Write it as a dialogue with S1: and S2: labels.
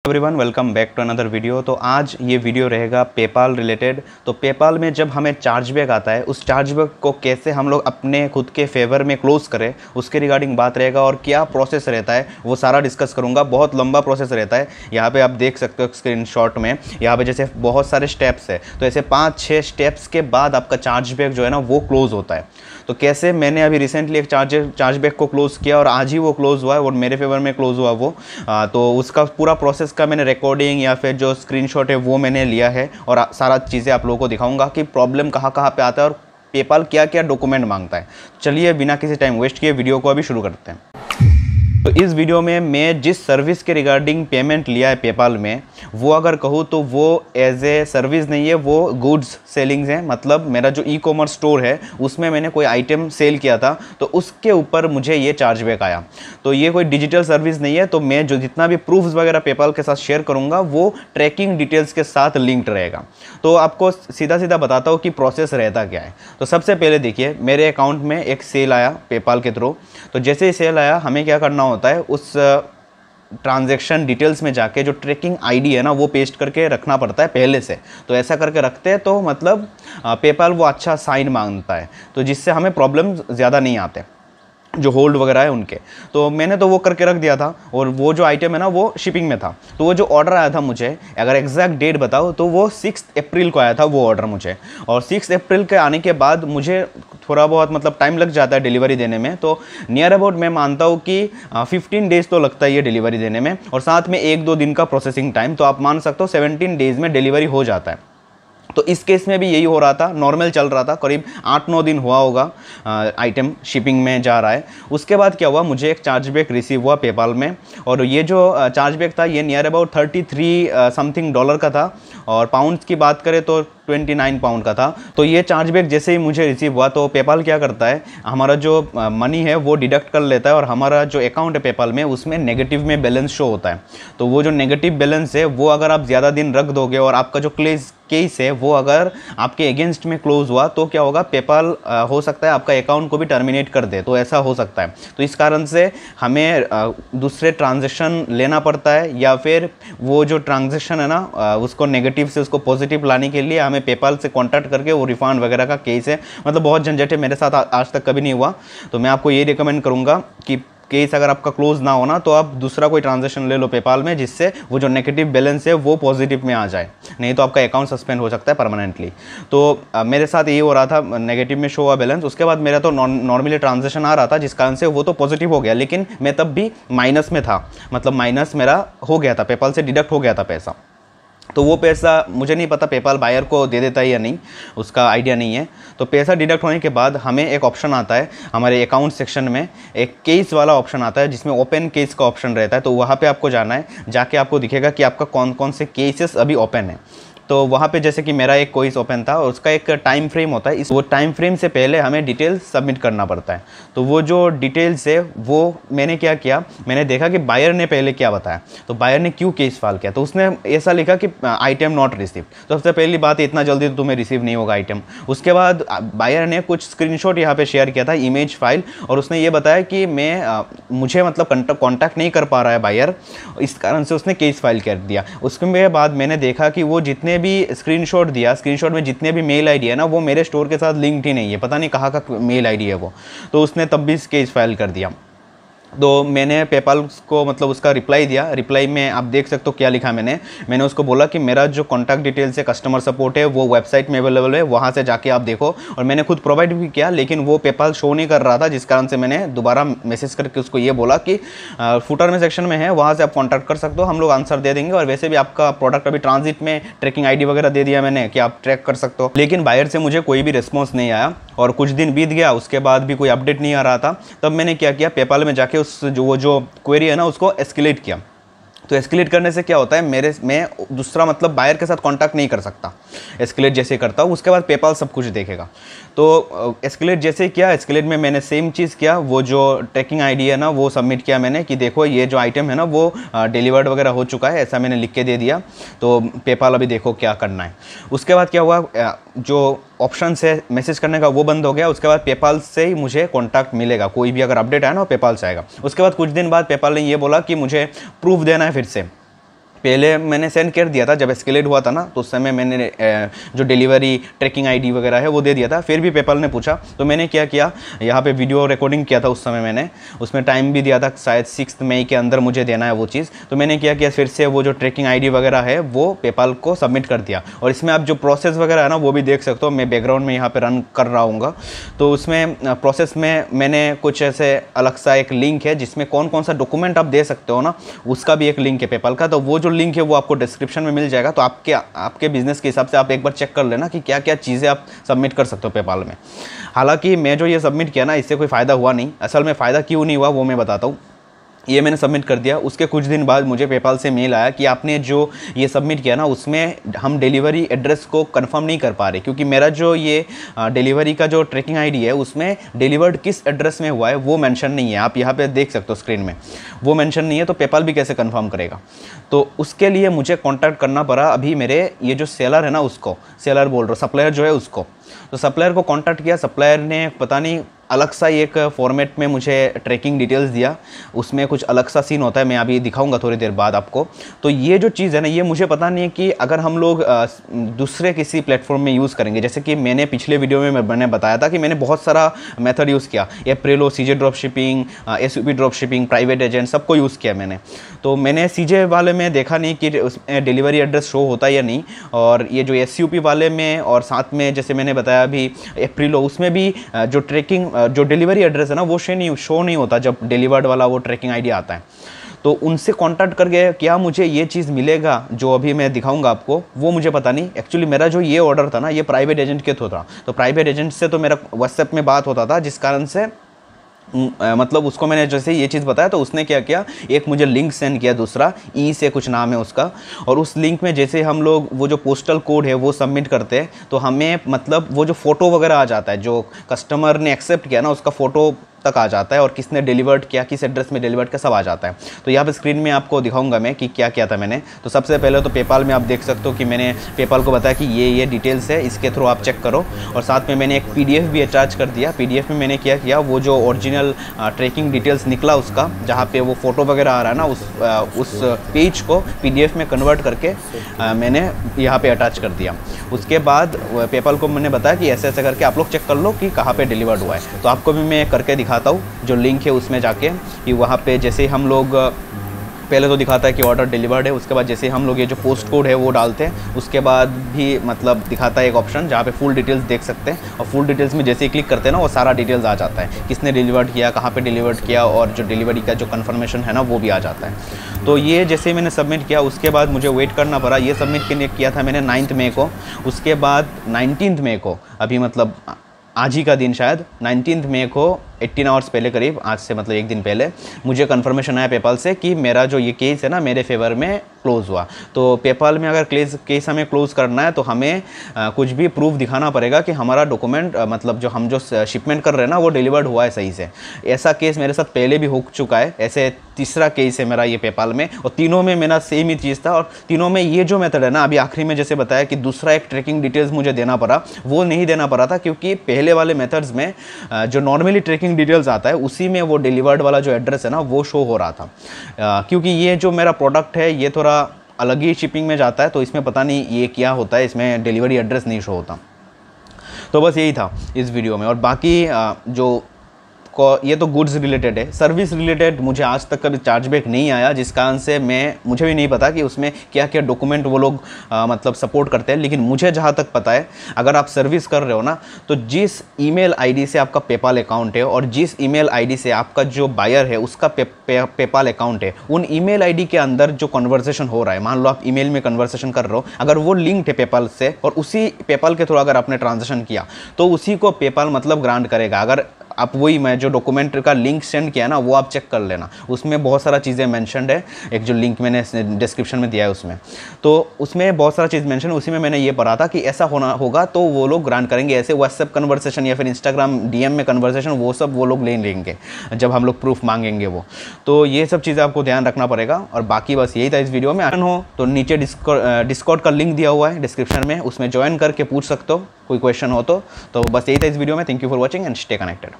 S1: Everyone welcome back to another video. तो आज ये वीडियो रहेगा पेपाल रिलेटेड। तो पेपाल में जब हमें चार्जबैक आता है, उस चार्जबैक को कैसे हम लोग अपने खुद के फेवर में क्लोज करें, उसके रिगार्डिंग बात रहेगा और क्या प्रोसेस रहता है वो सारा डिस्कस करूंगा। बहुत लंबा प्रोसेस रहता है। यहाँ पे आप देख सकते हो स्क्रीनशॉट में, यहाँ पे जैसे बहुत सारे स्टेप्स है, तो ऐसे 5-6 स्टेप्स के बाद आपका चार्जबैक जो है ना वो क्लोज होता है। तो कैसे मैंने अभी रिसेंटली एक चार्जबैक को क्लोज किया और आज ही वो क्लोज हुआ है और मेरे फेवर में क्लोज हुआ वो। तो उसका पूरा प्रोसेस का मैंने रिकॉर्डिंग या फिर जो स्क्रीनशॉट है वो मैंने लिया है और सारा चीज़ें आप लोगों को दिखाऊंगा कि प्रॉब्लम कहाँ कहाँ पे आता है और पेपाल क्या क्या डॉक्यूमेंट मांगता है। चलिए बिना किसी टाइम वेस्ट किए वीडियो को अभी शुरू करते हैं। तो इस वीडियो में मैं जिस सर्विस के रिगार्डिंग पेमेंट लिया है पेपाल में, वो अगर कहूँ तो वो एज ए सर्विस नहीं है, वो गुड्स सेलिंग्स है। मतलब मेरा जो ई कॉमर्स स्टोर है उसमें मैंने कोई आइटम सेल किया था, तो उसके ऊपर मुझे ये चार्जबैक आया। तो ये कोई डिजिटल सर्विस नहीं है। तो मैं जो जितना भी प्रूफ्स वगैरह पेपाल के साथ शेयर करूँगा वो ट्रैकिंग डिटेल्स के साथ लिंक्ड रहेगा। तो आपको सीधा सीधा बताता हूँ कि प्रोसेस रहता क्या है। तो सबसे पहले देखिए, मेरे अकाउंट में एक सेल आया पेपाल के थ्रू। तो जैसे ही सेल आया, हमें क्या करना होता है, उस ट्रांजैक्शन डिटेल्स में जाके जो ट्रैकिंग आईडी है ना वो पेस्ट करके रखना पड़ता है पहले से। तो ऐसा करके रखते हैं तो मतलब पेपाल वो अच्छा साइन मांगता है, तो जिससे हमें प्रॉब्लम ज़्यादा नहीं आते जो होल्ड वगैरह है उनके। तो मैंने तो वो करके रख दिया था और वो जो आइटम है ना वो शिपिंग में था। तो वो जो ऑर्डर आया था मुझे, अगर एग्जैक्ट डेट बताओ तो वो 6 अप्रैल को आया था वो ऑर्डर मुझे। और 6 अप्रैल के आने के बाद मुझे थोड़ा बहुत मतलब टाइम लग जाता है डिलीवरी देने में। तो नियर अबाउट मैं मानता हूँ कि 15 डेज़ तो लगता है ये डिलीवरी देने में, और साथ में 1-2 दिन का प्रोसेसिंग टाइम। तो आप मान सकते हो 17 डेज़ में डिलीवरी हो जाता है। तो इस केस में भी यही हो रहा था, नॉर्मल चल रहा था। करीब 8-9 दिन हुआ होगा आइटम शिपिंग में जा रहा है। उसके बाद क्या हुआ, मुझे एक चार्जबैक रिसीव हुआ पेपाल में, और ये जो चार्जबैक था ये नियर अबाउट 33 समथिंग डॉलर का था, और पाउंड्स की बात करें तो 29 पाउंड का था। तो ये चार्जबैक जैसे ही मुझे रिसीव हुआ, तो पेपाल क्या करता है, हमारा जो मनी है वो डिडक्ट कर लेता है, और हमारा जो अकाउंट है पेपाल में उसमें नेगेटिव में बैलेंस शो होता है। तो वो जो नेगेटिव बैलेंस है वो अगर आप ज़्यादा दिन रख दोगे और आपका जो केस है वो अगर आपके अगेंस्ट में क्लोज हुआ, तो क्या होगा, पेपाल हो सकता है आपका अकाउंट को भी टर्मिनेट कर दे। तो ऐसा हो सकता है। तो इस कारण से हमें दूसरे ट्रांजेक्शन लेना पड़ता है, या फिर वो जो ट्रांजेक्शन है ना उसको नेगेटिव से उसको पॉजिटिव लाने के लिए हमें पेपाल से कांटेक्ट करके वो रिफंड वगैरह का केस है। मतलब बहुत झंझट है, मेरे साथ आज तक कभी नहीं हुआ। तो मैं आपको ये रिकमेंड करूँगा कि केस अगर आपका क्लोज ना होना तो आप दूसरा कोई ट्रांजेक्शन ले लो पेपाल में, जिससे वो जो नेगेटिव बैलेंस है वो पॉजिटिव में आ जाए, नहीं तो आपका अकाउंट सस्पेंड हो सकता है परमानेंटली। तो मेरे साथ ये हो रहा था, नेगेटिव में शो हुआ बैलेंस। उसके बाद मेरा तो नॉर्मली ट्रांजेक्शन आ रहा था, जिस कारण से वो तो पॉजिटिव हो गया, लेकिन मैं तब भी माइनस में था। मतलब माइनस मेरा हो गया था, पेपाल से डिडक्ट हो गया था पैसा। तो वो पैसा मुझे नहीं पता पेपाल बायर को दे देता है या नहीं, उसका आइडिया नहीं है। तो पैसा डिडक्ट होने के बाद हमें एक ऑप्शन आता है हमारे अकाउंट सेक्शन में, एक केस वाला ऑप्शन आता है जिसमें ओपन केस का ऑप्शन रहता है। तो वहाँ पे आपको जाना है, जाके आपको दिखेगा कि आपका कौन कौन से केसेस अभी ओपन है। तो वहाँ पे जैसे कि मेरा एक केस ओपन था, और उसका एक टाइम फ्रेम होता है। वो टाइम फ्रेम से पहले हमें डिटेल्स सबमिट करना पड़ता है। तो वो जो डिटेल्स है वो मैंने क्या किया, मैंने देखा कि बायर ने पहले क्या बताया। तो बायर ने क्यों केस फाइल किया, तो उसने ऐसा लिखा कि आइटम नॉट रिसीव। तो सबसे पहली बात, इतना जल्दी तो तुम्हें रिसीव नहीं होगा आइटम। उसके बाद बायर ने कुछ स्क्रीनशॉट यहाँ पे शेयर किया था, इमेज फाइल, और उसने ये बताया कि मुझे मतलब कॉन्टैक्ट नहीं कर पा रहा है बायर, इस कारण से उसने केस फाइल कर दिया। उसके बाद मैंने देखा कि वो जितने भी स्क्रीनशॉट दिया, स्क्रीनशॉट में जितने भी मेल आईडी है ना वो मेरे स्टोर के साथ लिंक्ड ही नहीं है, पता नहीं कहाँ का मेल आईडी है वो। तो उसने तब भी केस फाइल कर दिया। तो मैंने पेपाल को मतलब उसका रिप्लाई दिया। रिप्लाई में आप देख सकते हो क्या लिखा मैंने उसको बोला कि मेरा जो कॉन्टैक्ट डिटेल्स है, कस्टमर सपोर्ट है, वो वेबसाइट में अवेलेबल है, वहाँ से जाके आप देखो। और मैंने खुद प्रोवाइड भी किया, लेकिन वो पेपाल शो नहीं कर रहा था, जिस कारण से मैंने दोबारा मैसेज करके उसको ये बोला कि फुटर में सेक्शन में है, वहाँ से आप कॉन्टैक्ट कर सकते हो, हम लोग आंसर दे देंगे। और वैसे भी आपका प्रोडक्ट अभी ट्रांजिट में ट्रैकिंग आईडी वगैरह दे दिया मैंने कि आप ट्रैक कर सकते हो। लेकिन बायर से मुझे कोई भी रिस्पॉन्स नहीं आया, और कुछ दिन बीत गया, उसके बाद भी कोई अपडेट नहीं आ रहा था। तब मैंने क्या किया, पेपाल में जाके उस जो क्वेरी है ना उसको एस्केलेट किया। तो एस्केलेट करने से क्या होता है, मैं दूसरा मतलब बायर के साथ कांटेक्ट नहीं कर सकता। एस्केलेट जैसे करता हूँ उसके बाद पेपाल सब कुछ देखेगा। तो एस्केलेट जैसे किया, एस्केलेट में मैंने सेम चीज़ किया, वो जो ट्रैकिंग आईडी है ना वो सबमिट किया मैंने कि देखो ये जो आइटम है ना वो डिलीवर्ड वगैरह हो चुका है, ऐसा मैंने लिख के दे दिया। तो पेपाल अभी देखो क्या करना है। उसके बाद क्या हुआ, जो ऑप्शन है मैसेज करने का वो बंद हो गया। उसके बाद पेपाल से ही मुझे कॉन्टैक्ट मिलेगा, कोई भी अगर अपडेट आया ना पेपाल से आएगा। उसके बाद कुछ दिन बाद पेपाल ने ये बोला कि मुझे प्रूफ देना है फिर से। पहले मैंने सेंड कर दिया था, जब एस्केलेट हुआ था ना तो उस समय मैंने जो डिलीवरी ट्रैकिंग आईडी वगैरह है वो दे दिया था। फिर भी पेपाल ने पूछा तो मैंने क्या किया, यहाँ पे वीडियो रिकॉर्डिंग किया था उस समय मैंने, उसमें टाइम भी दिया था शायद 6 मई के अंदर मुझे देना है वो चीज़। तो मैंने क्या किया, फिर से वो जो ट्रैकिंग आईडी वगैरह है वो पेपाल को सबमिट कर दिया। और इसमें आप जो प्रोसेस वगैरह है ना वो भी देख सकते हो, मैं बैकग्राउंड में यहाँ पर रन कर रहा हूँ। तो उसमें प्रोसेस में मैंने कुछ ऐसे अलग सा एक लिंक है जिसमें कौन कौन सा डॉक्यूमेंट आप दे सकते हो ना, उसका भी एक लिंक है पेपाल का। तो वो जो लिंक है वो आपको डिस्क्रिप्शन में मिल जाएगा। तो आपके बिजनेस के हिसाब से आप एक बार चेक कर लेना कि क्या क्या चीज़ें आप सबमिट कर सकते हो पेपाल में। हालांकि मैं जो ये सबमिट किया ना इससे कोई फ़ायदा हुआ नहीं। असल में फ़ायदा क्यों नहीं हुआ वो मैं बताता हूँ। ये मैंने सबमिट कर दिया, उसके कुछ दिन बाद मुझे पेपाल से मेल आया कि आपने जो ये सबमिट किया ना उसमें हम डिलीवरी एड्रेस को कंफर्म नहीं कर पा रहे, क्योंकि मेरा जो ये डिलीवरी का जो ट्रैकिंग आईडी है उसमें डिलीवर्ड किस एड्रेस में हुआ है वो मेंशन नहीं है। आप यहाँ पे देख सकते हो स्क्रीन में, वो मेंशन नहीं है। तो पेपाल भी कैसे कंफर्म करेगा। तो उसके लिए मुझे कॉन्टैक्ट करना पड़ा अभी मेरे ये जो सेलर है ना उसको, सेलर बोल रहा हूँ, सप्लायर जो है उसको। तो सप्लायर को कॉन्टैक्ट किया, सप्लायर ने पता नहीं अलग सा एक फॉर्मेट में मुझे ट्रैकिंग डिटेल्स दिया, उसमें कुछ अलग सा सीन होता है, मैं अभी दिखाऊंगा थोड़ी देर बाद आपको। तो ये जो चीज़ है ना ये मुझे पता नहीं है कि अगर हम लोग दूसरे किसी प्लेटफॉर्म में यूज़ करेंगे, जैसे कि मैंने पिछले वीडियो में मैंने बताया था कि मैंने बहुत सारा मेथड यूज़ किया, Eprolo, CJ drop shipping, SUP drop shipping, private agent, सबको यूज़ किया मैंने। तो मैंने सीजे वाले में देखा नहीं कि उसमें डिलीवरी एड्रेस शो होता है या नहीं, और ये जो एसयूपी वाले में और साथ में जैसे मैंने बताया अभी एप्रिलो, उसमें भी जो ट्रैकिंग जो डिलीवरी एड्रेस है ना वो शो नहीं होता जब डिलीवर्ड वाला वो ट्रैकिंग आईडी आता है। तो उनसे कांटेक्ट करके क्या मुझे ये चीज़ मिलेगा जो अभी मैं दिखाऊंगा आपको, वो मुझे पता नहीं। एक्चुअली मेरा जो ये ऑर्डर था ना ये प्राइवेट एजेंट के थ्रू था, तो प्राइवेट एजेंट से तो मेरा व्हाट्सएप में बात होता था, जिस कारण से मतलब उसको मैंने जैसे ये चीज़ बताया तो उसने क्या किया, एक मुझे लिंक सेंड किया, दूसरा ई से कुछ नाम है उसका, और उस लिंक में जैसे हम लोग वो जो पोस्टल कोड है वो सबमिट करते हैं तो हमें मतलब वो जो फ़ोटो वगैरह आ जाता है, जो कस्टमर ने एक्सेप्ट किया ना उसका फ़ोटो तक आ जाता है, और किसने डिलीवर्ड किया, किस एड्रेस में डिलीवर्ड किया, सब आ जाता है। तो यहाँ पे स्क्रीन में आपको दिखाऊंगा मैं कि क्या किया था मैंने। तो सबसे पहले तो पेपाल में आप देख सकते हो कि मैंने पेपाल को बताया कि ये डिटेल्स है, इसके थ्रू आप चेक करो। और साथ में मैंने एक PDF भी अटैच कर दिया। PDF में मैंने क्या किया, वो जो ओरिजिनल ट्रैकिंग डिटेल्स निकला उसका, जहाँ पे वो फ़ोटो वगैरह आ रहा है ना, उस पेज को PDF में कन्वर्ट करके मैंने यहाँ पे अटैच कर दिया। उसके बाद पेपाल को मैंने बताया कि ऐसे ऐसे करके आप लोग चेक कर लो कि कहाँ पे डिलीवर्ड हुआ है। तो आपको भी मैं करके दिखाता हूँ, जो लिंक है उसमें जाके कि वहाँ पे जैसे हम लोग पहले तो दिखाता है कि ऑर्डर डिलीवर्ड है, उसके बाद जैसे हम लोग ये जो पोस्ट कोड है वो डालते हैं, उसके बाद भी मतलब दिखाता है एक ऑप्शन जहाँ पे फुल डिटेल्स देख सकते हैं। और फुल डिटेल्स में जैसे ही क्लिक करते हैं ना वो सारा डिटेल्स आ जाता है, किसने डिलीवर्ड किया, कहाँ पे डिलीवर्ड किया, और जो डिलीवरी का जो कंफर्मेशन है ना वो भी आ जाता है। तो ये जैसे मैंने सबमिट किया उसके बाद मुझे वेट करना पड़ा। ये सबमिट किया था मैंने 9 मई को, उसके बाद 19 मई को, अभी मतलब आज ही का दिन शायद 19 मई को 18 आवर्स पहले करीब, आज से मतलब एक दिन पहले, मुझे कंफर्मेशन आया पेपाल से कि मेरा जो ये केस है ना मेरे फेवर में क्लोज़ हुआ। तो पेपाल में अगर केस हमें क्लोज़ करना है तो हमें कुछ भी प्रूफ दिखाना पड़ेगा कि हमारा डॉक्यूमेंट मतलब जो हम जो शिपमेंट कर रहे हैं ना वो डिलीवर्ड हुआ है सही से। ऐसा केस मेरे साथ पहले भी हो चुका है, ऐसे तीसरा केस है मेरा ये पेपाल में, और तीनों में मेरा सेम ही चीज़ था। और तीनों में ये जो मेथड है ना, अभी आखिरी में जैसे बताया कि दूसरा एक ट्रैकिंग डिटेल्स मुझे देना पड़ा, वो नहीं देना पड़ा था, क्योंकि पहले वाले मेथड्स में जो नॉर्मली ट्रैकिंग डिटेल्स आता है उसी में वो डिलीवर्ड वाला जो एड्रेस है ना वो शो हो रहा था। क्योंकि ये जो मेरा प्रोडक्ट है ये थोड़ा अलग ही शिपिंग में जाता है, तो इसमें पता नहीं ये क्या होता है, इसमें डिलीवरी एड्रेस नहीं शो होता। तो बस यही था इस वीडियो में। और बाकी जो ये तो गुड्स रिलेटेड है, सर्विस रिलेटेड मुझे आज तक कभी चार्जबैक नहीं आया, जिस कारण से मुझे भी नहीं पता कि उसमें क्या क्या डॉक्यूमेंट वो लोग मतलब सपोर्ट करते हैं। लेकिन मुझे जहाँ तक पता है, अगर आप सर्विस कर रहे हो ना, तो जिस ईमेल आईडी से आपका पेपाल अकाउंट है और जिस ईमेल आईडी से आपका जो बायर है उसका पेपाल अकाउंट है, उन ईमेल आईडी के अंदर जो कन्वर्सेशन हो रहा है, मान लो आप ईमेल में कन्वर्सेशन कर रहे हो, अगर वो लिंक्ड है पेपाल से और उसी पेपाल के थ्रू अगर आपने ट्रांजेक्शन किया तो उसी को पेपाल मतलब ग्रांट करेगा। अगर आप वही मैं जो डॉक्यूमेंट का लिंक सेंड किया ना वो आप चेक कर लेना, उसमें बहुत सारा चीज़ें मेंशन्ड है, एक जो लिंक मैंने डिस्क्रिप्शन में दिया है उसमें, तो उसमें बहुत सारा चीज़ मेंशन है। उसी में मैंने ये पढ़ा था कि ऐसा होगा तो वो लोग ग्रांट करेंगे। ऐसे व्हाट्सएप कन्वर्सेशन या फिर इंस्टाग्राम DM में कन्वर्सेशन वो सब वो लोग ले लेंगे जब हम लोग प्रूफ मांगेंगे वो। तो ये सब चीज़ें आपको ध्यान रखना पड़ेगा। और बाकी बस यही था इस वीडियो में। हो तो नीचे डिस्कॉर्ड का लिंक दिया हुआ है डिस्क्रिप्शन में, उसमें ज्वाइन करके पूछ सकते हो कोई क्वेश्चन हो तो बस यही था इस वीडियो में। Thank you for watching and stay connected.